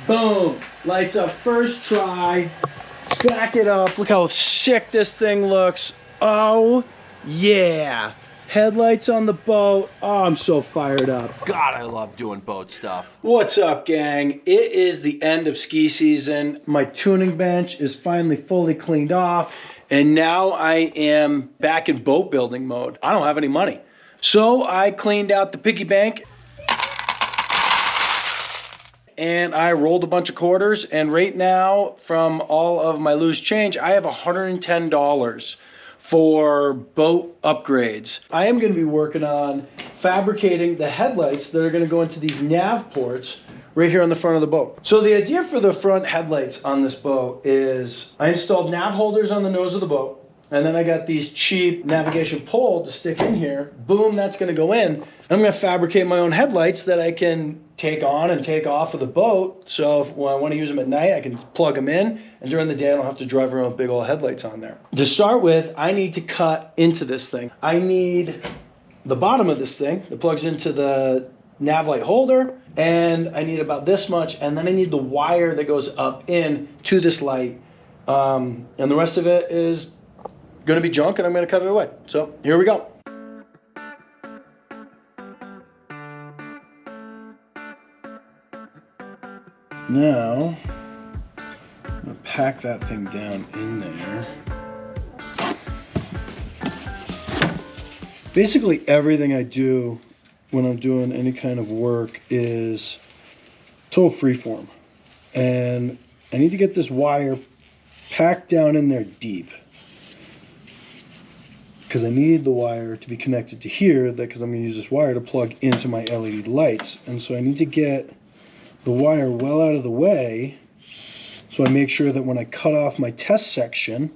Boom, lights up first try. Let's back it up. Look how sick this thing looks. Oh yeah. Headlights on the boat. Oh, I'm so fired up. God, I love doing boat stuff. What's up, gang? It is the end of ski season. My tuning bench is finally fully cleaned off, and now I am back in boat building mode. I don't have any money. So I cleaned out the piggy bank, and I rolled a bunch of quarters, and right now, from all of my loose change, I have $110 for boat upgrades. I am going to be working on fabricating the headlights that are going to go into these nav ports right here on the front of the boat. So the idea for the front headlights on this boat is I installed nav holders on the nose of the boat, and then I got these cheap navigation pole to stick in here. Boom, that's going to go in. I'm going to fabricate my own headlights that I can take on and take off of the boat. So when I want to use them at night, I can plug them in, and during the day I don't have to drive around with big old headlights on there. To start with, I need to cut into this thing. I need the bottom of this thing that plugs into the nav light holder, and I need about this much, and then I need the wire that goes up in to this light, and the rest of it is going to be junk, and I'm going to cut it away. So here we go. Now, I'm going to pack that thing down in there. Basically everything I do when I'm doing any kind of work is total freeform. And I need to get this wire packed down in there deep, because I need the wire to be connected to here, because I'm going to use this wire to plug into my LED lights. And so I need to get the wire well out of the way, so I make sure that when I cut off my test section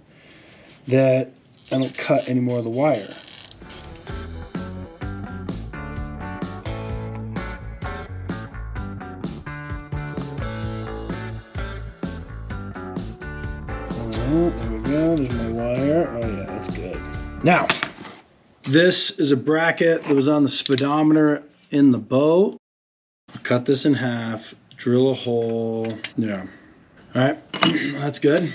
that I don't cut any more of the wire. Oh, there we go, there's my wire. Oh yeah, that's good. Now, this is a bracket that was on the speedometer in the boat. Cut this in half, drill a hole. Yeah. All right, that's good.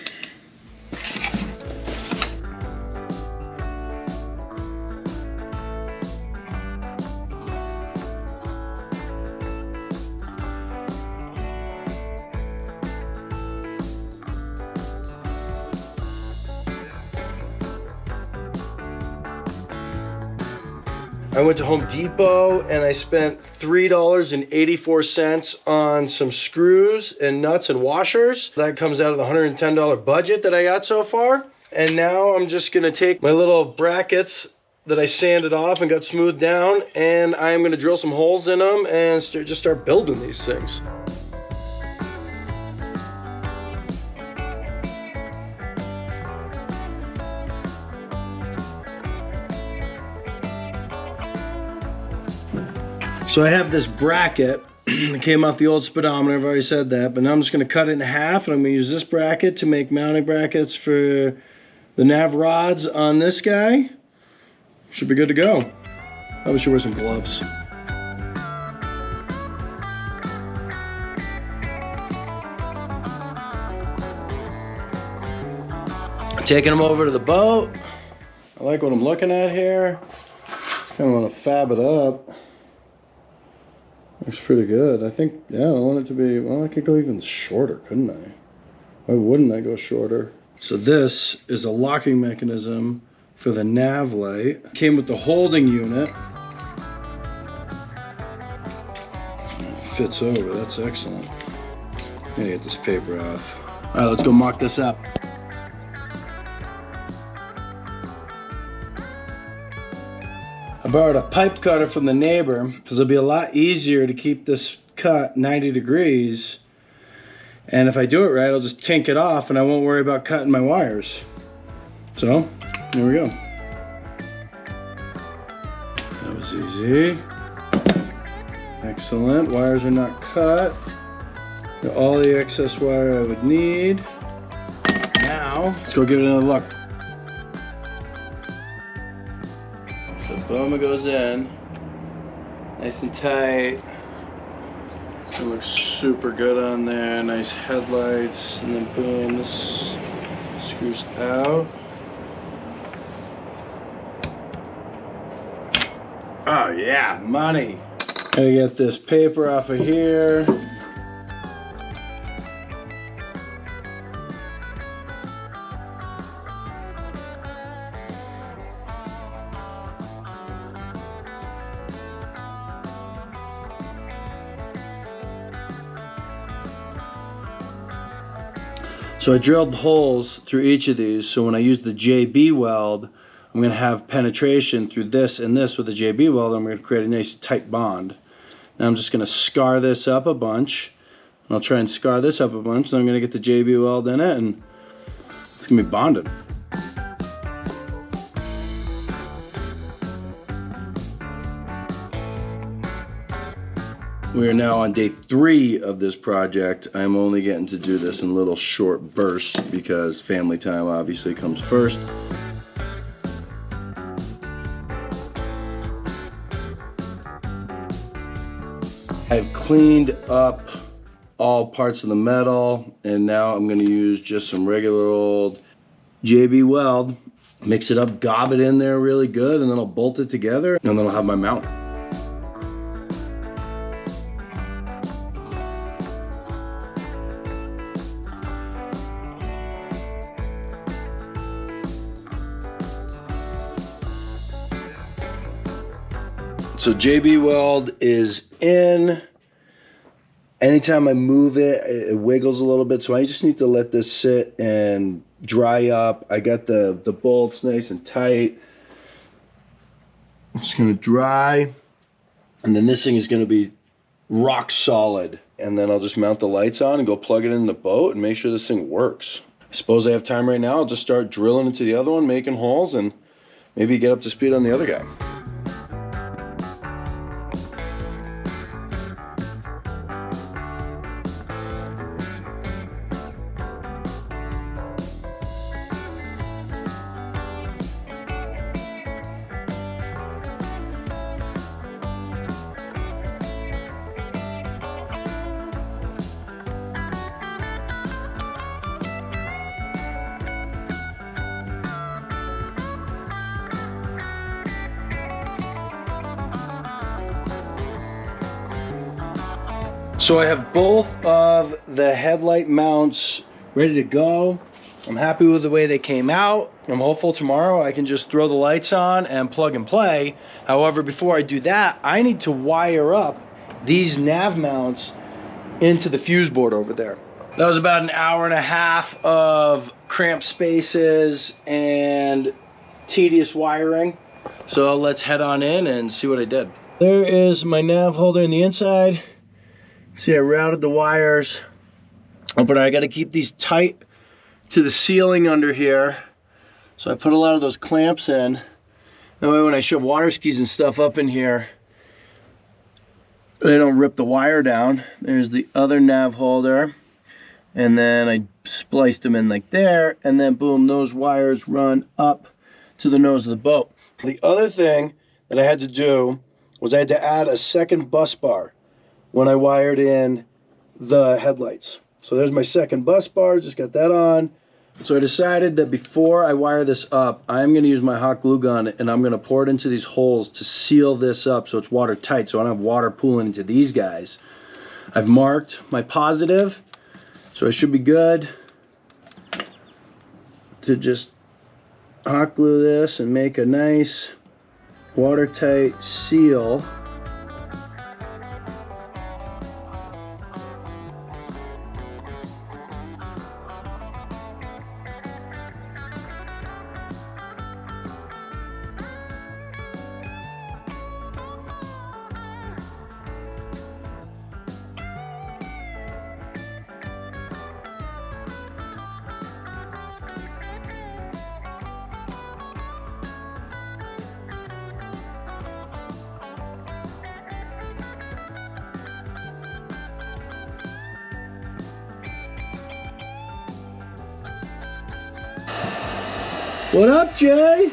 I went to Home Depot and I spent $3.84 on some screws and nuts and washers. That comes out of the $110 budget that I got so far. And now I'm just gonna take my little brackets that I sanded off and got smoothed down, and I'm gonna drill some holes in them and just start building these things. So I have this bracket that came off the old speedometer, I've already said that, but now I'm just going to cut it in half, and I'm going to use this bracket to make mounting brackets for the nav rods on this guy. Should be good to go. Probably should wear some gloves. Taking them over to the boat. I like what I'm looking at here. Kind of want to fab it up. Looks pretty good. I think, yeah, I want it to be, well, I could go even shorter, couldn't I? Why wouldn't I go shorter? So this is a locking mechanism for the nav light. Came with the holding unit. It fits over, that's excellent. I'm gonna get this paper off. All right, let's go mock this up. I borrowed a pipe cutter from the neighbor because it'll be a lot easier to keep this cut 90 degrees. And if I do it right, I'll just tink it off and I won't worry about cutting my wires. So, here we go. That was easy. Excellent, wires are not cut. Got all the excess wire I would need. Now, let's go give it another look. So boom, it goes in, nice and tight. It looks super good on there. Nice headlights. And then boom, this screws out. Oh yeah, money. Gotta get this paper off of here. So I drilled holes through each of these, so when I use the JB weld, I'm going to have penetration through this and this with the JB weld, and I'm going to create a nice tight bond. Now I'm just going to scar this up a bunch, and I'll try and scar this up a bunch, and I'm going to get the JB weld in it, and it's going to be bonded. We are now on day 3 of this project. I'm only getting to do this in little short bursts because family time obviously comes first. I've cleaned up all parts of the metal, and now I'm going to use just some regular old JB weld, mix it up, gob it in there really good, and then I'll bolt it together, and then I'll have my mount. So JB weld is in. Anytime I move it, it wiggles a little bit, so I just need to let this sit and dry up. I got the bolts nice and tight. It's gonna dry, and then this thing is gonna be rock solid. And then I'll just mount the lights on and go plug it in the boat and make sure this thing works. I suppose I have time right now. I'll just start drilling into the other one, making holes, and maybe get up to speed on the other guy. So I have both of the headlight mounts ready to go. I'm happy with the way they came out. I'm hopeful tomorrow I can just throw the lights on and plug and play. However, before I do that, I need to wire up these nav mounts into the fuse board over there. That was about an hour and a half of cramped spaces and tedious wiring. So let's head on in and see what I did. There is my nav holder in the inside. See, I routed the wires, but I got to keep these tight to the ceiling under here. So I put a lot of those clamps in. That way when I shove water skis and stuff up in here, they don't rip the wire down. There's the other nav holder. And then I spliced them in like there, and then boom, those wires run up to the nose of the boat. The other thing that I had to do was I had to add a second bus bar when I wired in the headlights. So there's my second bus bar, just got that on. So I decided that before I wire this up, I'm gonna use my hot glue gun and I'm gonna pour it into these holes to seal this up so it's watertight, so I don't have water pooling into these guys. I've marked my positive, so I should be good to just hot glue this and make a nice watertight seal. What up, Jay?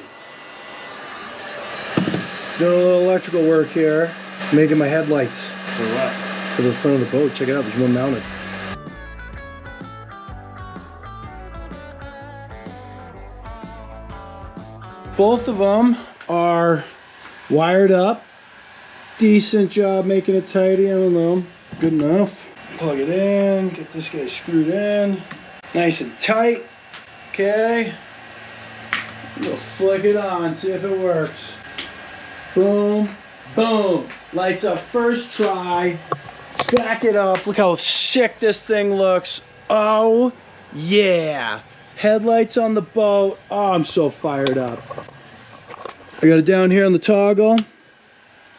Doing a little electrical work here, making my headlights. For what? for the front of the boat. Check it out, there's one mounted. Both of them are wired up. Decent job making it tidy, I don't know. Good enough. Plug it in, get this guy screwed in. Nice and tight. Okay. We'll flick it on, see if it works. Boom, boom. Lights up first try. Let's back it up. Look how sick this thing looks. Oh, yeah. Headlights on the boat. Oh, I'm so fired up. I got it down here on the toggle.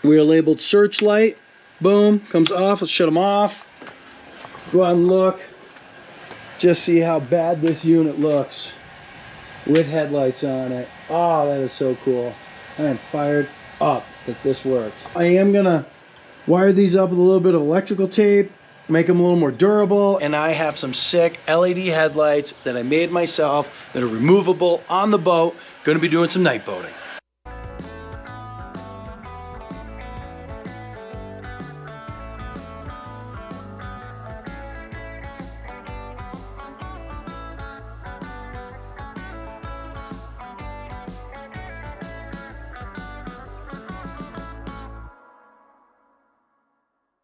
We are labeled searchlight. Boom, comes off. Let's shut them off. Go out and look. Just see how bad this unit looks with headlights on it. Oh, that is so cool. I am fired up that this worked. I am gonna wire these up with a little bit of electrical tape, make them a little more durable, and I have some sick LED headlights that I made myself that are removable on the boat. Gonna be doing some night boating.